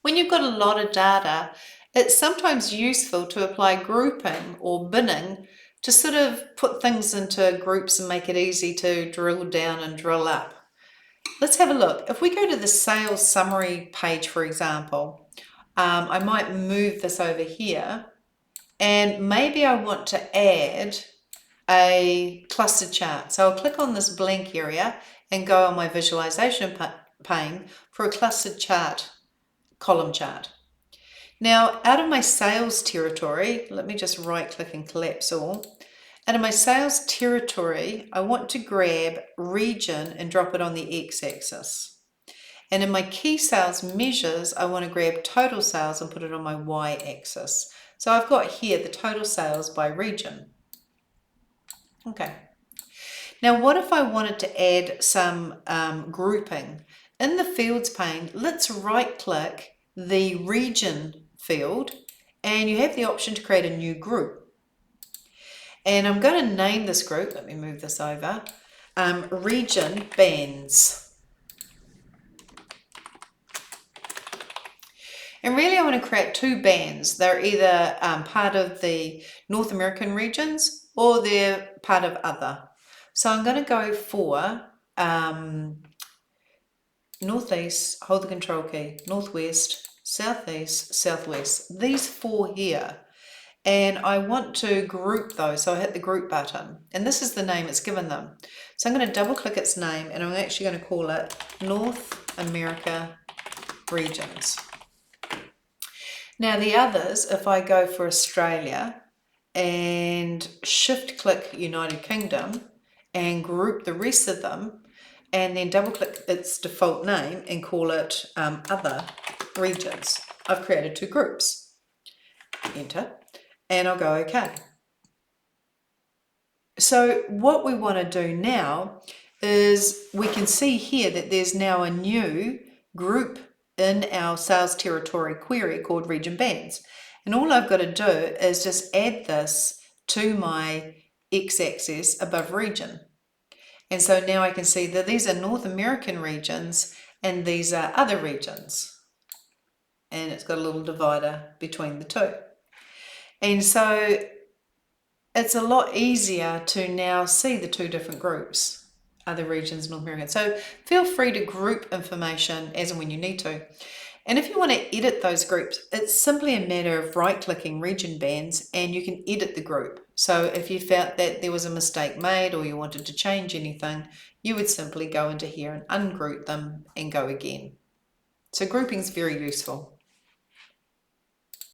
When you've got a lot of data, it's sometimes useful to apply grouping or binning to sort of put things into groups and make it easy to drill down and drill up. Let's have a look. If we go to the sales summary page, for example, I might move this over here, and maybe I want to add a clustered chart. So I'll click on this blank area and go on my visualization pane for a clustered chart, column chart. Now, out of my sales territory, let me just right click and collapse all. Out of my sales territory, I want to grab region and drop it on the x-axis. And in my key sales measures, I want to grab total sales and put it on my y-axis. So I've got here the total sales by region. Okay. Now, what if I wanted to add some grouping? In the fields pane, let's right click the region field, and you have the option to create a new group. And I'm going to name this group, let me move this over, region bands. And really I want to create two bands. They're either part of the North American regions or they're part of other. So I'm going to go for northeast, hold the control key, northwest, southeast, southwest, these four here. And I want to group those, so I hit the group button, and this is the name it's given them. So I'm going to double click its name, and I'm actually going to call it North America Regions. Now the others, if I go for Australia and shift click United Kingdom and group the rest of them, and then double click its default name and call it other regions, I've created two groups. Enter, and I'll go OK. So what we want to do now is we can see here that there's now a new group in our sales territory query called region bands. And all I've got to do is just add this to my x-axis above region. And so now I can see that these are North American regions and these are other regions. And it's got a little divider between the two. And so it's a lot easier to now see the two different groups, other regions, North American. So feel free to group information as and when you need to. And if you want to edit those groups, it's simply a matter of right-clicking region bands and you can edit the group. So if you felt that there was a mistake made or you wanted to change anything, you would simply go into here and ungroup them and go again. So grouping is very useful.